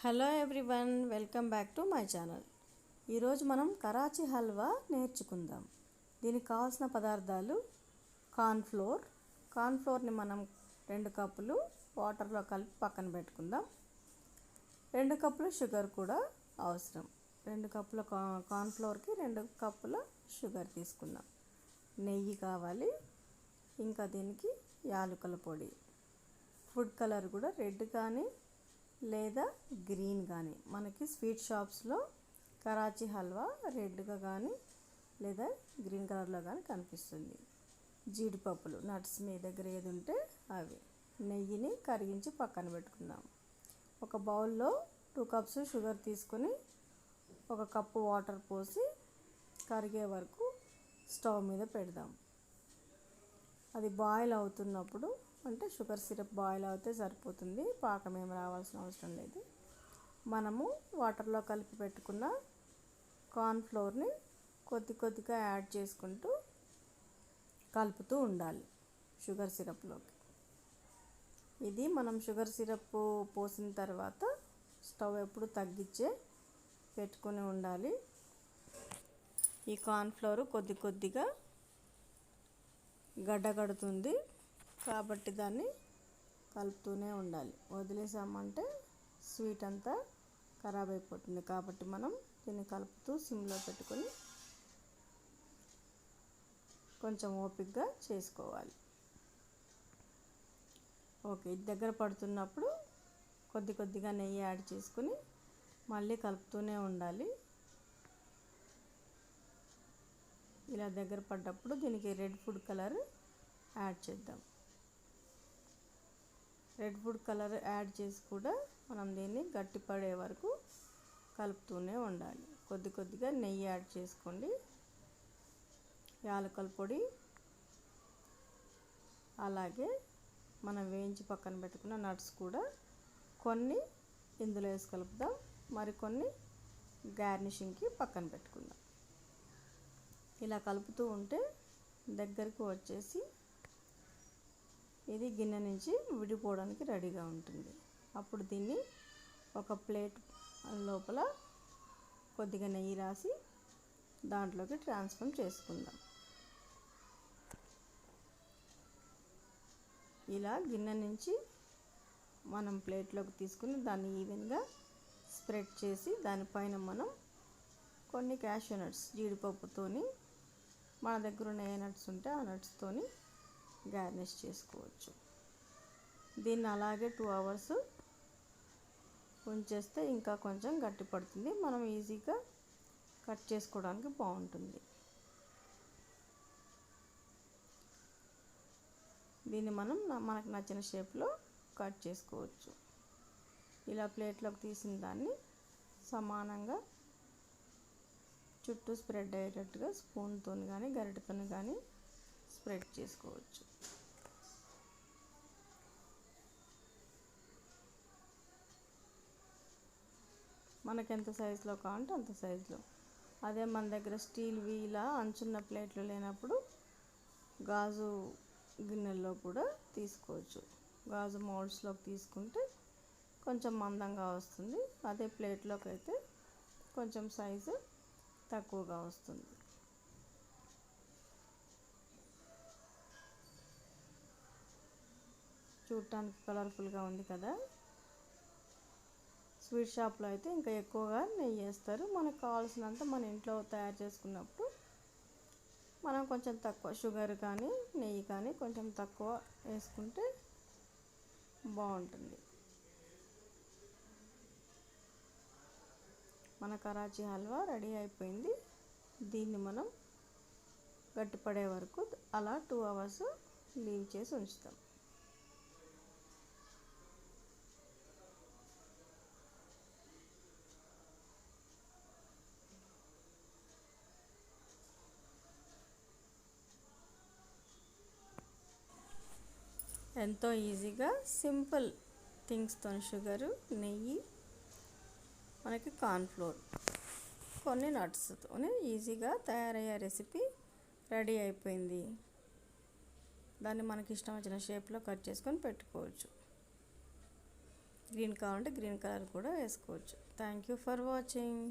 Hello everyone, welcome back to my channel. ఈరోజు మనం కరాచీ హల్వా నేర్చుకుందాం. దీనికి కావాల్సిన పదార్థాలు: కార్న్ఫ్లోర్ని మనం 2 కప్పులు వాటర్లో కలిపి పక్కన పెట్టుకుందాం. 2 కప్పుల షుగర్ కూడా అవసరం. 2 కప్పుల కార్న్ఫ్లోర్కి 2 కప్పుల షుగర్ తీసుకుందాం. నెయ్యి కావాలి. ఇంకా దీనికి యాలకుల పొడి, ఫుడ్ కలర్ కూడా రెడ్ కానీ లేదా గ్రీన్ కానీ, మనకి స్వీట్ షాప్స్లో కరాచీ హల్వా రెడ్గా కానీ లేదా గ్రీన్ కలర్లో కానీ కనిపిస్తుంది. జీడిపప్పులు, నట్స్ మీ దగ్గర ఏది ఉంటే అవి. నెయ్యిని కరిగించి పక్కన పెట్టుకుందాం. ఒక బౌల్లో 2 కప్స్ షుగర్ తీసుకొని 1 కప్పు వాటర్ పోసి కరిగే వరకు స్టవ్ మీద పెడదాం. అది బాయిల్ అవుతున్నప్పుడు, అంటే షుగర్ సిరప్ బాయిల్ అవుతే సరిపోతుంది, పాకం ఏం రావాల్సిన అవసరం లేదు. మనము వాటర్లో కలిపి పెట్టుకున్న కార్న్ఫ్లోర్ని కొద్దిగా యాడ్ చేసుకుంటూ కలుపుతూ ఉండాలి షుగర్ సిరప్లోకి. ఇది మనం షుగర్ సిరప్ పోసిన తర్వాత స్టవ్ ఎప్పుడు తగ్గించే పెట్టుకొని ఉండాలి. ఈ కార్న్ఫ్లోర్ కొద్దిగా గడ్డకడుతుంది కాబట్టి దాన్ని కలుపుతూనే ఉండాలి. వదిలేసామంటే స్వీట్ అంతా ఖరాబ్ అయిపోతుంది. కాబట్టి మనం దీన్ని కలుపుతూ సిమ్లో పెట్టుకొని కొంచెం ఓపికగా చేసుకోవాలి. ఓకే, ఇది దగ్గర పడుతున్నప్పుడు కొద్దిగా నెయ్యి యాడ్ చేసుకుని మళ్ళీ కలుపుతూనే ఉండాలి. ఇలా దగ్గర పడ్డప్పుడు దీనికి రెడ్ ఫుడ్ కలర్ యాడ్ చేద్దాం. రెడ్ ఫుడ్ కలర్ యాడ్ చేసి కూడా మనం దీన్ని గట్టిపడే వరకు కలుపుతూనే ఉండాలి. కొద్దిగా నెయ్యి యాడ్ చేసుకోండి. యాలకుల పొడి, అలాగే మనం వేయించి పక్కన పెట్టుకున్న నట్స్ కూడా కొన్ని ఇందులో వేసి కలుపుదాం. మరికొన్ని గార్నిషింగ్కి పక్కన పెట్టుకుందాం. ఇలా కలుపుతూ ఉంటే దగ్గరికి వచ్చేసి ఇది గిన్నె నుంచి విడిపోవడానికి రెడీగా ఉంటుంది. అప్పుడు దీన్ని ఒక ప్లేట్ లోపల కొద్దిగా నెయ్యి రాసి దాంట్లోకి ట్రాన్స్ఫర్ చేసుకుందాం. ఇలా గిన్నె నుంచి మనం ప్లేట్లోకి తీసుకుని దాన్ని ఈవెన్గా స్ప్రెడ్ చేసి దానిపైన మనం కొన్ని క్యాషూ నట్స్, జీడిపప్పుతోని, మన దగ్గర ఉన్న ఏ నట్స్ ఉంటే ఆ నట్స్తోని గార్నిష్ చేసుకోవచ్చు. దీన్ని అలాగే 2 అవర్స్ ఉంచేస్తే ఇంకా కొంచెం గట్టి పడుతుంది. మనం ఈజీగా కట్ చేసుకోవడానికి బాగుంటుంది. దీన్ని మనం మనకు నచ్చిన షేప్లో కట్ చేసుకోవచ్చు. ఇలా ప్లేట్లోకి తీసిన దాన్ని సమానంగా చుట్టూ స్ప్రెడ్ అయ్యేటట్టుగా స్పూన్తో కానీ గరిటెతో కానీ స్ప్రెడ్ చేసుకోవచ్చు. మనకి ఎంత సైజులో కావాలంటే అంత సైజులో. అదే మన దగ్గర స్టీల్వి ఇలా అంచున్న ప్లేట్లు లేనప్పుడు గాజు గిన్నెల్లో కూడా తీసుకోవచ్చు. గాజు మౌల్డ్స్లోకి తీసుకుంటే కొంచెం మందంగా వస్తుంది. అదే ప్లేట్లోకి అయితే కొంచెం సైజు తక్కువగా వస్తుంది. చూడటానికి కలర్ఫుల్గా ఉంది కదా. స్వీట్ షాప్లో అయితే ఇంకా ఎక్కువగా నెయ్యి వేస్తారు. మనకు కావాల్సినంత మన ఇంట్లో తయారు చేసుకున్నప్పుడు మనం కొంచెం తక్కువ షుగర్ కానీ నెయ్యి కానీ కొంచెం తక్కువ వేసుకుంటే బాగుంటుంది. మన కరాచీ హల్వా రెడీ అయిపోయింది. దీన్ని మనం గట్టిపడే వరకు అలా 2 అవర్స్ లీవ్ చేసి ఉంచుతాం. ఎంతో ఈజీగా సింపుల్ థింగ్స్తో షుగరు, నెయ్యి, మనకి కార్న్ఫ్లోర్, కొన్ని నట్స్తో ఈజీగా తయారయ్యే రెసిపీ రెడీ అయిపోయింది. దాన్ని మనకి ఇష్టం వచ్చిన షేప్లో కట్ చేసుకొని పెట్టుకోవచ్చు. గ్రీన్ కావాలంటే గ్రీన్ కలర్ కూడా వేసుకోవచ్చు. Thank you for watching.